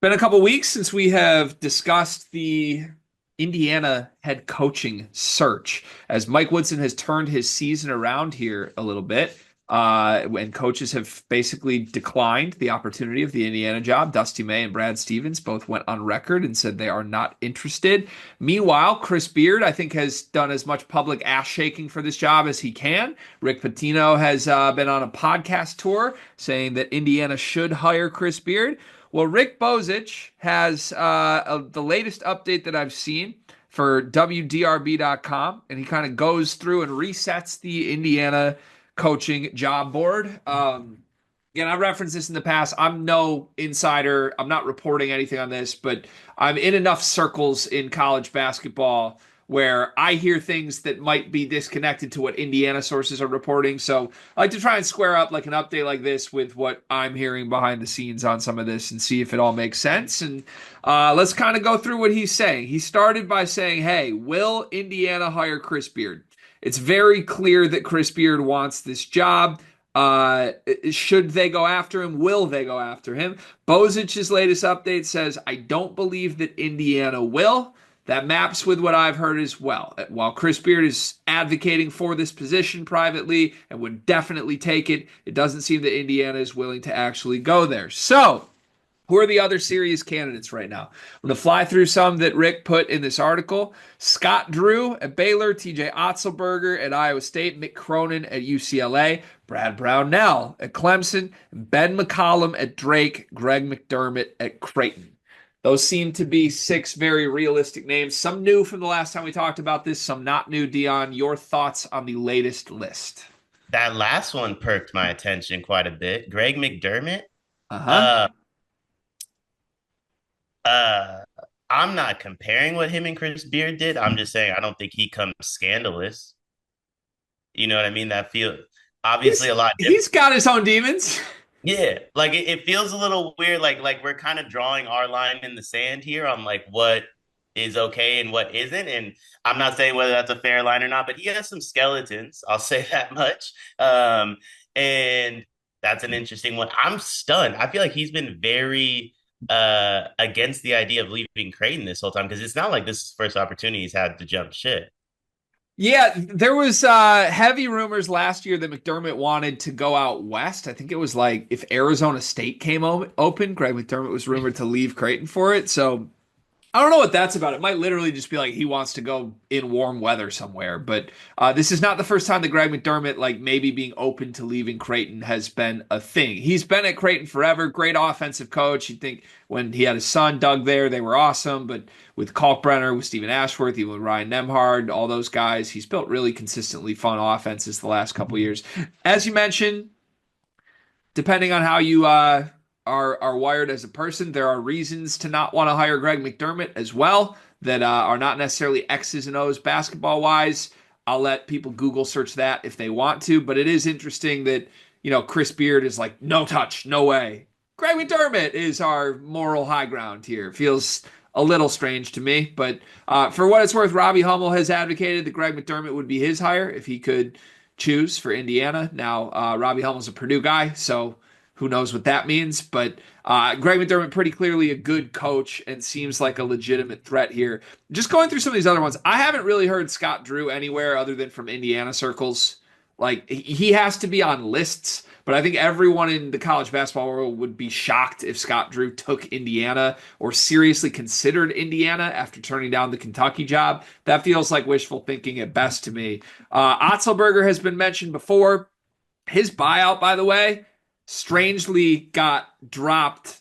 Been a couple weeks since we have discussed the Indiana head coaching search, as Mike Woodson has turned his season around here a little bit. And coaches have basically declined the opportunity of the Indiana job. Dusty May and Brad Stevens both went on record and said they are not interested. Meanwhile, Chris Beard, I think, has done as much public ass shaking for this job as he can. Rick Pitino has been on a podcast tour saying that Indiana should hire Chris Beard. Well, Rick Bozich has the latest update that I've seen for WDRB.com, and he kind of goes through and resets the Indiana coaching job board. Again, I've referenced this in the past. I'm no insider. I'm not reporting anything on this, but I'm in enough circles in college basketball where I hear things that might be disconnected to what Indiana sources are reporting. So I like to try and square up like an update like this with what I'm hearing behind the scenes on some of this and see if it all makes sense. And let's kind of go through what he's saying. He started by saying, hey, will Indiana hire Chris Beard? It's very clear that Chris Beard wants this job. Should they go after him? Will they go after him? Bozich's latest update says, I don't believe that Indiana will. That maps with what I've heard as well. While Chris Beard is advocating for this position privately and would definitely take it, it doesn't seem that Indiana is willing to actually go there. So, who are the other serious candidates right now? I'm going to fly through some that Rick put in this article. Scott Drew at Baylor, TJ Otzelberger at Iowa State, Mick Cronin at UCLA, Brad Brownell at Clemson, Ben McCollum at Drake, Greg McDermott at Creighton. Those seem to be six very realistic names. Some new from the last time we talked about this, some not new. Dion, your thoughts on the latest list? That last one perked my attention quite a bit. Greg McDermott. Uh-huh. Uh, uh, I'm not comparing what him and Chris Beard did. I'm just saying I don't think he comes scandalous. You know what I mean? That feel obviously He's a lot different. he's got his own demons. Yeah, like it feels a little weird. Like we're kind of drawing our line in the sand here on like what is okay and what isn't. And I'm not saying whether that's a fair line or not, but he has some skeletons. I'll say that much. And that's an interesting one. I'm stunned. I feel like he's been very against the idea of leaving Creighton this whole time because it's not like this is the first opportunity he's had to jump ship. Yeah, there was heavy rumors last year that McDermott wanted to go out west. I think it was like if Arizona State came open, Greg McDermott was rumored to leave Creighton for it. So I don't know what that's about. It might literally just be like he wants to go in warm weather somewhere. But this is not the first time that Greg McDermott, like maybe being open to leaving Creighton, has been a thing. He's been at Creighton forever. Great offensive coach. You'd think when he had his son Doug there, they were awesome. But with Kalkbrenner, with Stephen Ashworth, even with Ryan Nemhard, all those guys, he's built really consistently fun offenses the last couple years. As you mentioned, depending on how you are wired as a person, there are reasons to not want to hire Greg McDermott as well that are not necessarily X's and O's basketball wise. I'll let people Google search that if they want to, but it is interesting that Chris Beard is like no touch, no way. Greg McDermott is our moral high ground here. Feels a little strange to me, but for what it's worth, Robbie Hummel has advocated that Greg McDermott would be his hire if he could choose for Indiana. Now, Robbie Hummels a Purdue guy, so who knows what that means? But Greg McDermott, pretty clearly a good coach and seems like a legitimate threat here. Just going through some of these other ones, I haven't really heard Scott Drew anywhere other than from Indiana circles. Like he has to be on lists, but I think everyone in the college basketball world would be shocked if Scott Drew took Indiana or seriously considered Indiana after turning down the Kentucky job. That feels like wishful thinking at best to me. Otzelberger has been mentioned before. His buyout, by the way, strangely got dropped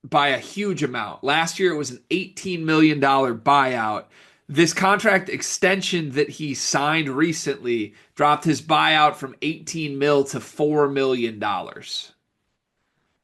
by a huge amount. Last year, it was an $18 million buyout. This contract extension that he signed recently dropped his buyout from 18 mil to $4 million.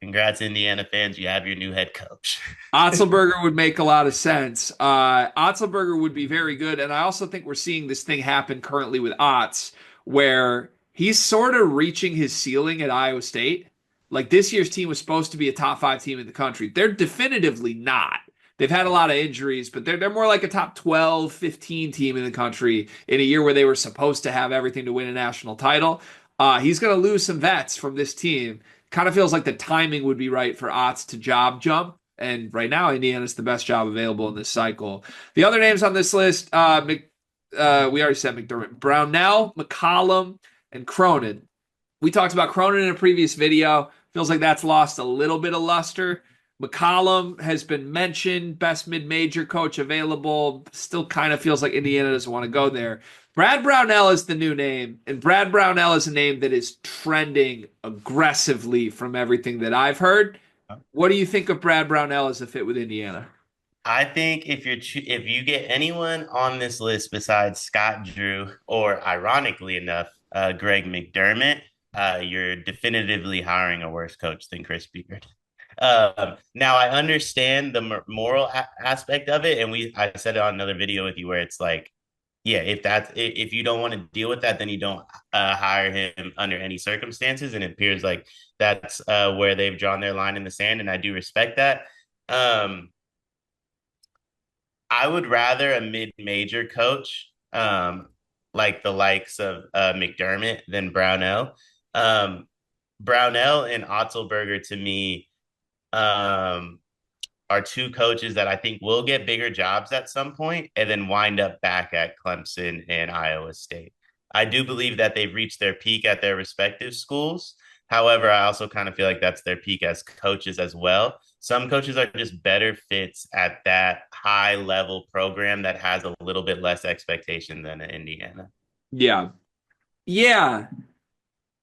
Congrats, Indiana fans. You have your new head coach. Otzelberger would make a lot of sense. Otzelberger would be very good. And I also think we're seeing this thing happen currently with Otz, where he's sort of reaching his ceiling at Iowa State. Like this year's team was supposed to be a top five team in the country. They're definitively not. They've had a lot of injuries, but they're more like a top 12, 15 team in the country in a year where they were supposed to have everything to win a national title. He's going to lose some vets from this team. Kind of feels like the timing would be right for Otz to job jump. And right now, Indiana's the best job available in this cycle. The other names on this list, we already said McDermott, Brownell, McCollum, and Cronin. We talked about Cronin in a previous video. Feels like that's lost a little bit of luster. McCollum has been mentioned, best mid-major coach available. Still kind of feels like Indiana doesn't want to go there. Brad Brownell is the new name, and Brad Brownell is a name that is trending aggressively from everything that I've heard. What do you think of Brad Brownell as a fit with Indiana? I think if you get anyone on this list besides Scott Drew or, ironically enough, Greg McDermott, you're definitively hiring a worse coach than Chris Beard. Now I understand the moral aspect of it, and I said it on another video with you where it's like, yeah, if you don't want to deal with that, then you don't hire him under any circumstances, and it appears like that's where they've drawn their line in the sand, and I do respect that. Um, I would rather a mid-major coach, like the likes of McDermott than Brownell. Um, Brownell and Otzelberger to me um, are two coaches that I think will get bigger jobs at some point and then wind up back at Clemson and Iowa State. I do believe that they've reached their peak at their respective schools. However, I also kind of feel like that's their peak as coaches as well. Some coaches are just better fits at that high level program that has a little bit less expectation than Indiana. Yeah. Yeah.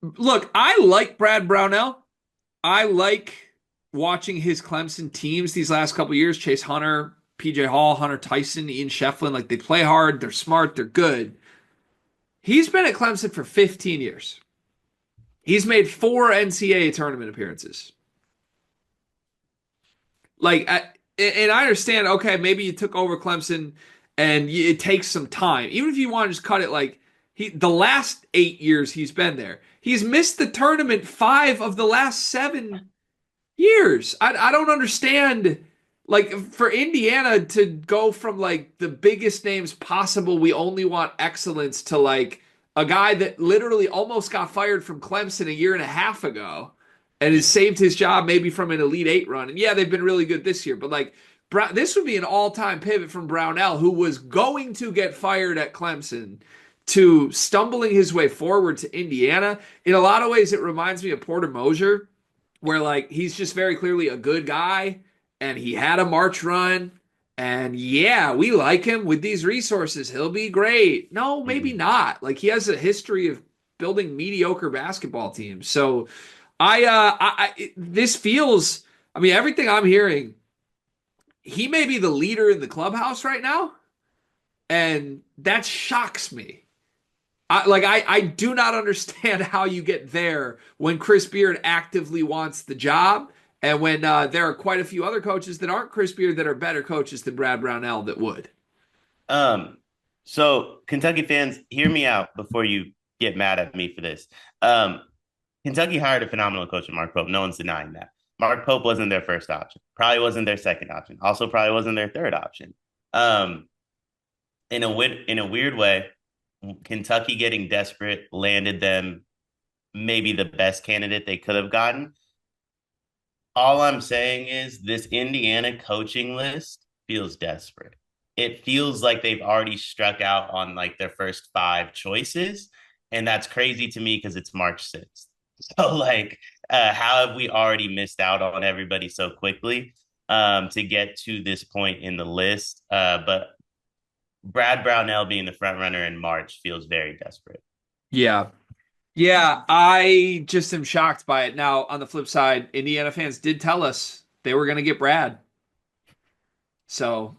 Look, I like Brad Brownell. I like watching his Clemson teams these last couple years. Chase Hunter, PJ Hall, Hunter Tyson, Ian Shefflin. Like they play hard, they're smart, they're good. He's been at Clemson for 15 years. He's made 4 NCAA tournament appearances. And I understand, okay, maybe you took over Clemson and it takes some time. Even if you want to just cut it like the last 8 years he's been there, he's missed the tournament 5 of the last 7 years. I don't understand. Like for Indiana to go from like the biggest names possible, we only want excellence to like a guy that literally almost got fired from Clemson a year and a half ago and has saved his job maybe from an Elite Eight run. And yeah, they've been really good this year, but like this would be an all-time pivot from Brownell, who was going to get fired at Clemson, to stumbling his way forward to Indiana. In a lot of ways, it reminds me of Porter Moser, where like he's just very clearly a good guy and he had a March run. And yeah, we like him with these resources. He'll be great. No, maybe not. Like he has a history of building mediocre basketball teams. So this feels, I mean, everything I'm hearing, he may be the leader in the clubhouse right now. And that shocks me. I do not understand how you get there when Chris Beard actively wants the job and when there are quite a few other coaches that aren't Chris Beard that are better coaches than Brad Brownell that would. So Kentucky fans, hear me out before you get mad at me for this. Kentucky hired a phenomenal coach in Mark Pope. No one's denying that. Mark Pope wasn't their first option. Probably wasn't their second option. Also, probably wasn't their third option. In a weird way, Kentucky getting desperate landed them maybe the best candidate they could have gotten. All I'm saying is this Indiana coaching list feels desperate. It feels like they've already struck out on like their first 5 choices. And that's crazy to me because it's March 6th. So like, how have we already missed out on everybody so quickly to get to this point in the list? But Brad Brownell being the front runner in March feels very desperate. Yeah. Yeah, I just am shocked by it. Now, on the flip side, Indiana fans did tell us they were going to get Brad. So,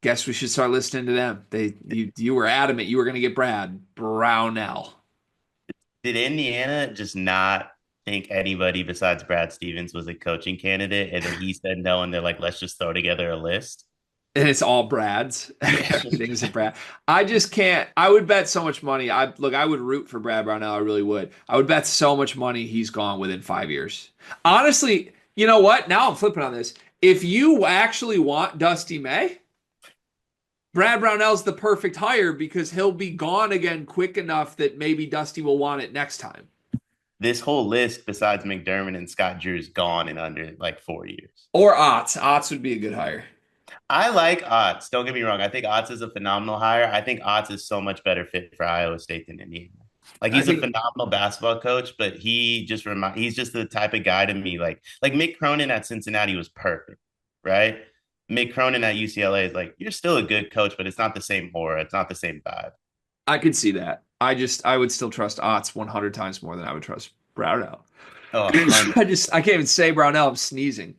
guess we should start listening to them. You were adamant you were going to get Brad Brownell. Did Indiana just not think anybody besides Brad Stevens was a coaching candidate, and then he said no, and they're like, let's just throw together a list? And it's all Brad's. Everything's a Brad. I just can't. I would bet so much money. I would root for Brad Brownell. I really would. I would bet so much money he's gone within 5 years. Honestly, you know what? Now I'm flipping on this. If you actually want Dusty May, Brad Brownell's the perfect hire because he'll be gone again quick enough that maybe Dusty will want it next time. this whole list, besides McDermott and Scott Drew, is gone in under like 4 years. Or Otts. Otts would be a good hire. I like Otts. Don't get me wrong. I think Otts is a phenomenal hire. I think Otts is so much better fit for Iowa State than Indiana. Like I he's a think phenomenal basketball coach, but he's just the type of guy to me. Like Mick Cronin at Cincinnati was perfect, right? Mick Cronin at UCLA is like, you're still a good coach, but it's not the same aura. It's not the same vibe. I could see that. I would still trust Otts 100 times more than I would trust Brownell. Oh, I can't even say Brownell. I'm sneezing.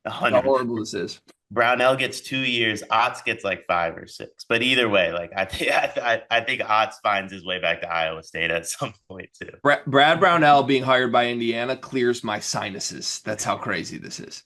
How 100. horrible this is. Brownell gets 2 years. Otts gets like 5 or 6. But either way, like I think Otts finds his way back to Iowa State at some point too. Brad Brownell being hired by Indiana clears my sinuses. That's how crazy this is.